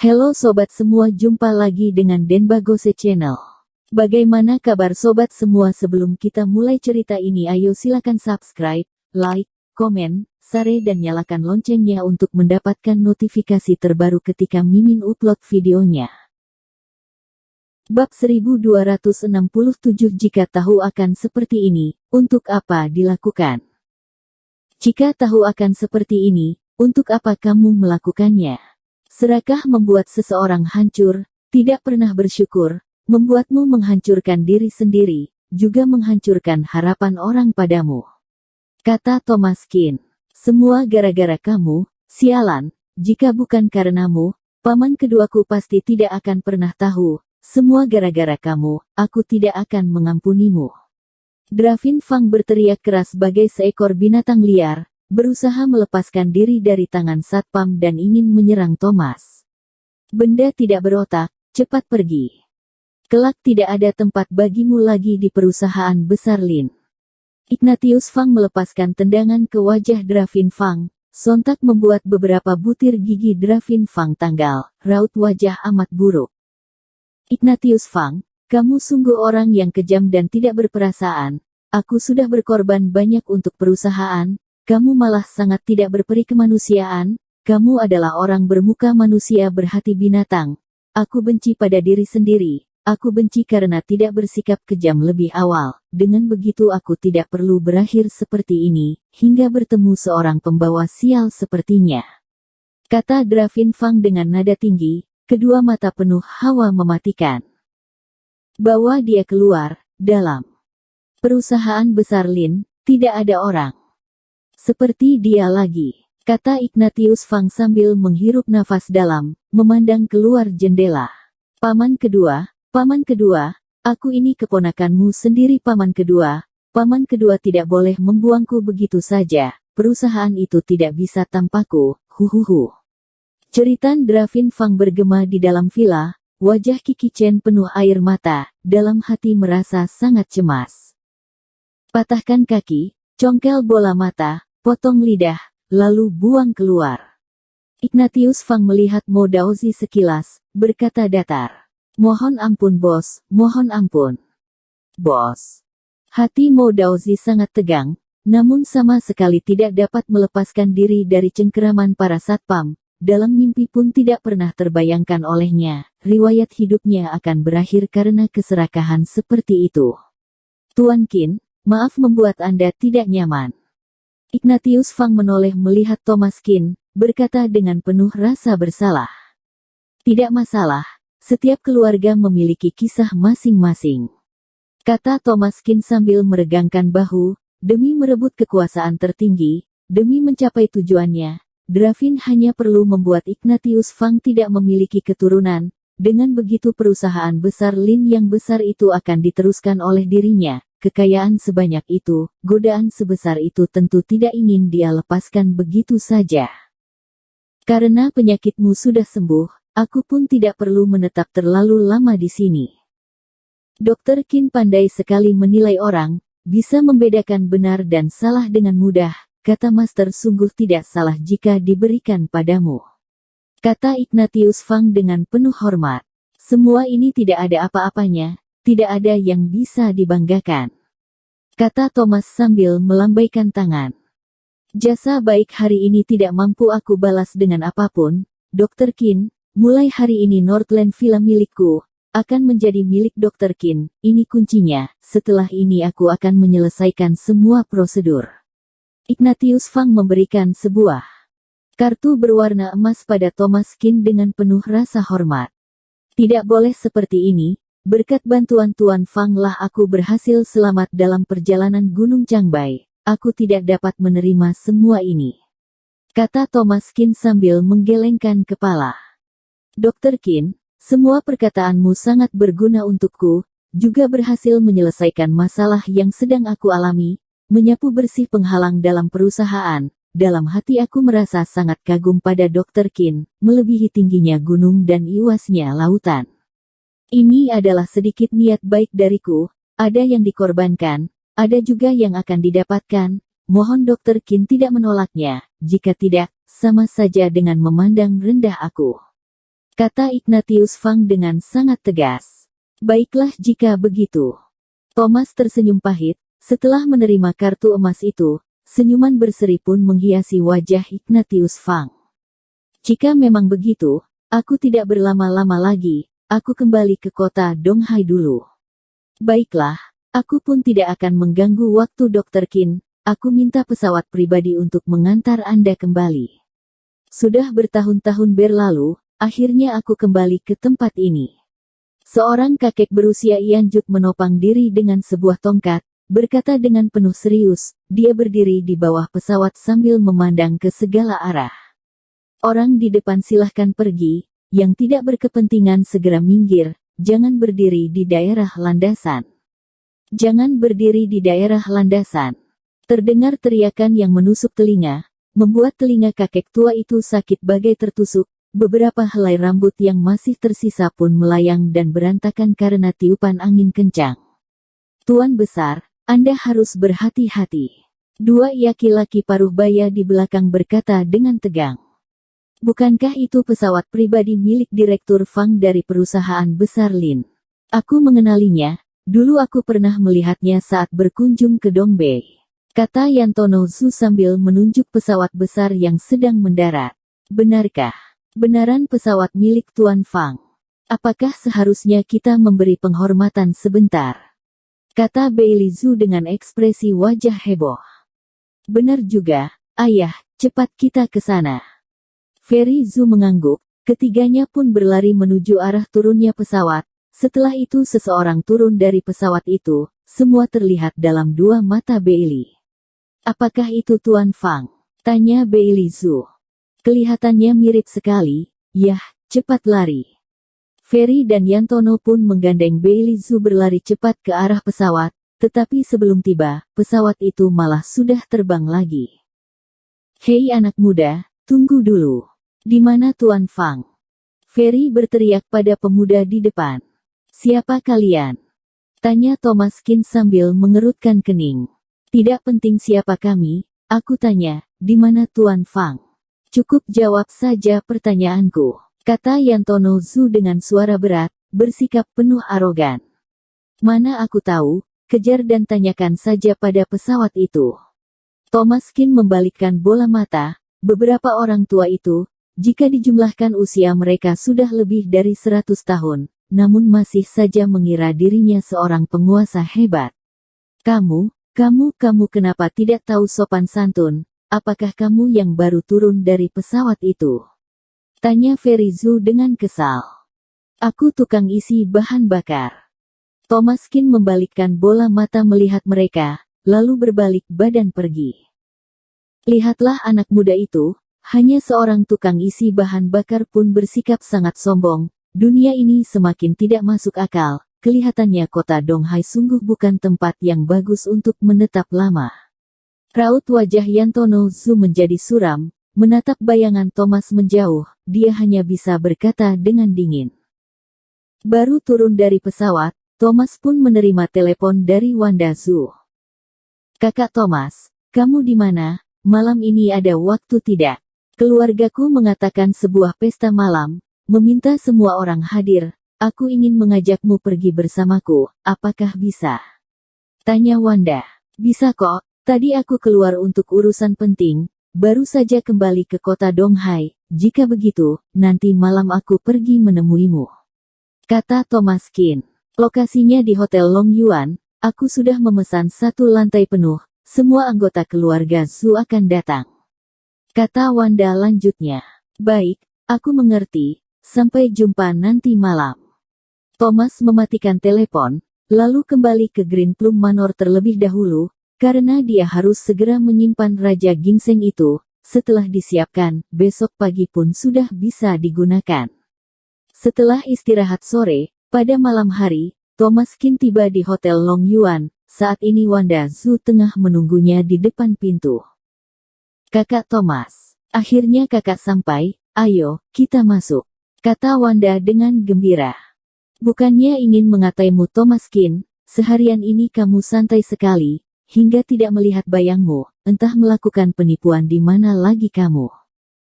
Halo sobat semua, jumpa lagi dengan Denbagose Channel. Bagaimana kabar sobat semua? Sebelum kita mulai cerita ini, ayo silakan subscribe, like, komen, share dan nyalakan loncengnya untuk mendapatkan notifikasi terbaru ketika Mimin upload videonya. Bab 1267. Jika tahu akan seperti ini, untuk apa dilakukan? Jika tahu akan seperti ini, untuk apa kamu melakukannya? Serakah membuat seseorang hancur, tidak pernah bersyukur, membuatmu menghancurkan diri sendiri, juga menghancurkan harapan orang padamu. Kata Thomas Kin, semua gara-gara kamu, sialan, jika bukan karenamu, paman keduaku pasti tidak akan pernah tahu, semua gara-gara kamu, aku tidak akan mengampunimu. Dravin Fang berteriak keras bagai seekor binatang liar, berusaha melepaskan diri dari tangan satpam dan ingin menyerang Thomas. Benda tidak berotak, cepat pergi. Kelak tidak ada tempat bagimu lagi di perusahaan besar Lin. Ignatius Fang melepaskan tendangan ke wajah Dravin Fang, sontak membuat beberapa butir gigi Dravin Fang tanggal, raut wajah amat buruk. Ignatius Fang, kamu sungguh orang yang kejam dan tidak berperasaan. Aku sudah berkorban banyak untuk perusahaan, kamu malah sangat tidak berperi kemanusiaan. Kamu adalah orang bermuka manusia berhati binatang. Aku benci pada diri sendiri. Aku benci karena tidak bersikap kejam lebih awal. Dengan begitu aku tidak perlu berakhir seperti ini, hingga bertemu seorang pembawa sial sepertinya. Kata Dravin Fang dengan nada tinggi, kedua mata penuh hawa mematikan. Bawa dia keluar, dalam perusahaan besar Lin, tidak ada orang seperti dia lagi, kata Ignatius Fang sambil menghirup nafas dalam, memandang keluar jendela. Paman kedua, aku ini keponakanmu sendiri. Paman kedua tidak boleh membuangku begitu saja, perusahaan itu tidak bisa tanpaku, huhuhu. Jeritan Dravin Fang bergema di dalam villa, wajah Kiki Chen penuh air mata, dalam hati merasa sangat cemas. Patahkan kaki, congkel bola mata, potong lidah, lalu buang keluar. Ignatius Fang melihat Mo Daozi sekilas, berkata datar. Mohon ampun bos, mohon ampun. Bos. Hati Mo Daozi sangat tegang, namun sama sekali tidak dapat melepaskan diri dari cengkeraman para satpam. Dalam mimpi pun tidak pernah terbayangkan olehnya, riwayat hidupnya akan berakhir karena keserakahan seperti itu. Tuan Qin, maaf membuat Anda tidak nyaman. Ignatius Fang menoleh melihat Thomas Qin, berkata dengan penuh rasa bersalah. Tidak masalah, setiap keluarga memiliki kisah masing-masing. Kata Thomas Qin sambil meregangkan bahu, demi merebut kekuasaan tertinggi, demi mencapai tujuannya, Dravin hanya perlu membuat Ignatius Fang tidak memiliki keturunan. Dengan begitu perusahaan besar Lin yang besar itu akan diteruskan oleh dirinya. Kekayaan sebanyak itu, godaan sebesar itu tentu tidak ingin dia lepaskan begitu saja. Karena penyakitmu sudah sembuh, aku pun tidak perlu menetap terlalu lama di sini. Dr. Qin pandai sekali menilai orang, bisa membedakan benar dan salah dengan mudah. Kata Master, sungguh tidak salah jika diberikan padamu. Kata Ignatius Fang dengan penuh hormat. Semua ini tidak ada apa-apanya, tidak ada yang bisa dibanggakan. Kata Thomas sambil melambaikan tangan. Jasa baik hari ini tidak mampu aku balas dengan apapun, Dr. Qin. Mulai hari ini Northland Villa milikku, akan menjadi milik Dr. Qin. Ini kuncinya, setelah ini aku akan menyelesaikan semua prosedur. Ignatius Fang memberikan sebuah kartu berwarna emas pada Thomas Qin dengan penuh rasa hormat. Tidak boleh seperti ini, berkat bantuan Tuan Fang lah aku berhasil selamat dalam perjalanan Gunung Changbai. Aku tidak dapat menerima semua ini. Kata Thomas Qin sambil menggelengkan kepala. Dr. Qin, semua perkataanmu sangat berguna untukku, juga berhasil menyelesaikan masalah yang sedang aku alami. Menyapu bersih penghalang dalam perusahaan, dalam hati aku merasa sangat kagum pada Dr. Qin, melebihi tingginya gunung dan luasnya lautan. Ini adalah sedikit niat baik dariku, ada yang dikorbankan, ada juga yang akan didapatkan, mohon Dr. Qin tidak menolaknya, jika tidak, sama saja dengan memandang rendah aku. kata Ignatius Fang dengan sangat tegas. Baiklah jika begitu. Thomas tersenyum pahit, setelah menerima kartu emas itu, senyuman berseri pun menghiasi wajah Ignatius Fang. Jika memang begitu, aku tidak berlama-lama lagi, aku kembali ke kota Donghai dulu. Baiklah, aku pun tidak akan mengganggu waktu Dr. Qin, aku minta pesawat pribadi untuk mengantar Anda kembali. Sudah bertahun-tahun berlalu, akhirnya aku kembali ke tempat ini. Seorang kakek berusia Ianjut menopang diri dengan sebuah tongkat, berkata dengan penuh serius, dia berdiri di bawah pesawat sambil memandang ke segala arah. Orang di depan silahkan pergi, yang tidak berkepentingan segera minggir, jangan berdiri di daerah landasan. Jangan berdiri di daerah landasan. Terdengar teriakan yang menusuk telinga, membuat telinga kakek tua itu sakit bagai tertusuk, beberapa helai rambut yang masih tersisa pun melayang dan berantakan karena tiupan angin kencang. Tuan besar, Anda harus berhati-hati. Dua laki-laki paruh baya di belakang berkata dengan tegang. Bukankah itu pesawat pribadi milik Direktur Fang dari perusahaan besar Lin? Aku mengenalinya, dulu aku pernah melihatnya saat berkunjung ke Dongbei. Kata Yantono Zhu sambil menunjuk pesawat besar yang sedang mendarat. Benarkah? Benaran pesawat milik Tuan Fang. Apakah seharusnya kita memberi penghormatan sebentar? Kata Beili Zhu dengan ekspresi wajah heboh. Benar juga, ayah, cepat kita ke sana. Ferry Zhu mengangguk, ketiganya pun berlari menuju arah turunnya pesawat. Setelah itu seseorang turun dari pesawat itu, semua terlihat dalam dua mata Beili. Apakah itu Tuan Fang? Tanya Beili Zhu. Kelihatannya mirip sekali, yah, cepat lari. Ferry dan Yantono pun menggandeng Beili Zhu berlari cepat ke arah pesawat, tetapi sebelum tiba, pesawat itu malah sudah terbang lagi. Hei anak muda, tunggu dulu. Di mana Tuan Fang? Ferry berteriak pada pemuda di depan. Siapa kalian? Tanya Thomas Qin sambil mengerutkan kening. Tidak penting siapa kami, aku tanya, di mana Tuan Fang? Cukup jawab saja pertanyaanku, kata Yantono Zhu dengan suara berat, bersikap penuh arogan. Mana aku tahu, kejar dan tanyakan saja pada pesawat itu. Thomas Qin membalikkan bola mata, beberapa orang tua itu, jika dijumlahkan usia mereka sudah lebih dari 100 tahun, namun masih saja mengira dirinya seorang penguasa hebat. Kamu kenapa tidak tahu sopan santun? Apakah kamu yang baru turun dari pesawat itu? Tanya Ferry Zhu dengan kesal. Aku tukang isi bahan bakar. Thomas Qin membalikkan bola mata melihat mereka, lalu berbalik badan pergi. Lihatlah anak muda itu, hanya seorang tukang isi bahan bakar pun bersikap sangat sombong. Dunia ini semakin tidak masuk akal, kelihatannya kota Donghai sungguh bukan tempat yang bagus untuk menetap lama. Raut wajah Yantono Zhu menjadi suram, menatap bayangan Thomas menjauh, dia hanya bisa berkata dengan dingin. Baru turun dari pesawat, Thomas pun menerima telepon dari Wanda Zhu. Kakak Thomas, kamu di mana? Malam ini ada waktu tidak? Keluargaku mengatakan sebuah pesta malam, meminta semua orang hadir, aku ingin mengajakmu pergi bersamaku, apakah bisa? Tanya Wanda. Bisa kok, tadi aku keluar untuk urusan penting, baru saja kembali ke kota Donghai, jika begitu, nanti malam aku pergi menemuimu. Kata Thomas Qin. Lokasinya di Hotel Long Yuan, aku sudah memesan 1 lantai penuh, semua anggota keluarga Zhu akan datang. Kata Wanda lanjutnya. Baik, aku mengerti, sampai jumpa nanti malam. Thomas mematikan telepon, lalu kembali ke Green Plum Manor terlebih dahulu, karena dia harus segera menyimpan Raja Ginseng itu, setelah disiapkan, besok pagi pun sudah bisa digunakan. Setelah istirahat sore, pada malam hari, Thomas Qin tiba di Hotel Long Yuan, saat ini Wanda Zhu tengah menunggunya di depan pintu. Kakak Thomas, akhirnya kakak sampai, ayo, kita masuk, kata Wanda dengan gembira. Bukannya ingin mengataimu Thomas Qin, seharian ini kamu santai sekali, hingga tidak melihat bayangmu, entah melakukan penipuan di mana lagi kamu.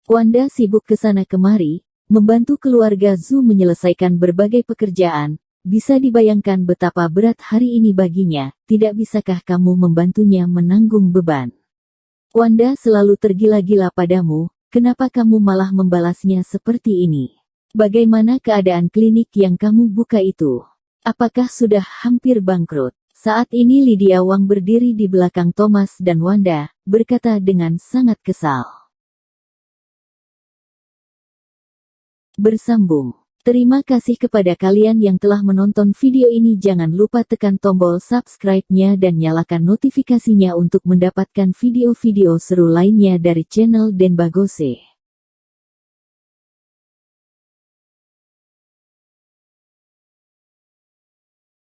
Wanda sibuk kesana kemari, Membantu keluarga Zhu menyelesaikan berbagai pekerjaan, bisa dibayangkan betapa berat hari ini baginya, tidak bisakah kamu membantunya menanggung beban? Wanda selalu tergila-gila padamu, kenapa kamu malah membalasnya seperti ini? Bagaimana keadaan klinik yang kamu buka itu? Apakah sudah hampir bangkrut? Saat ini Lydia Wang berdiri di belakang Thomas dan Wanda, berkata dengan sangat kesal. Bersambung. Terima kasih kepada kalian yang telah menonton video ini. Jangan lupa tekan tombol subscribe-nya dan nyalakan notifikasinya untuk mendapatkan video-video seru lainnya dari channel Denbagose.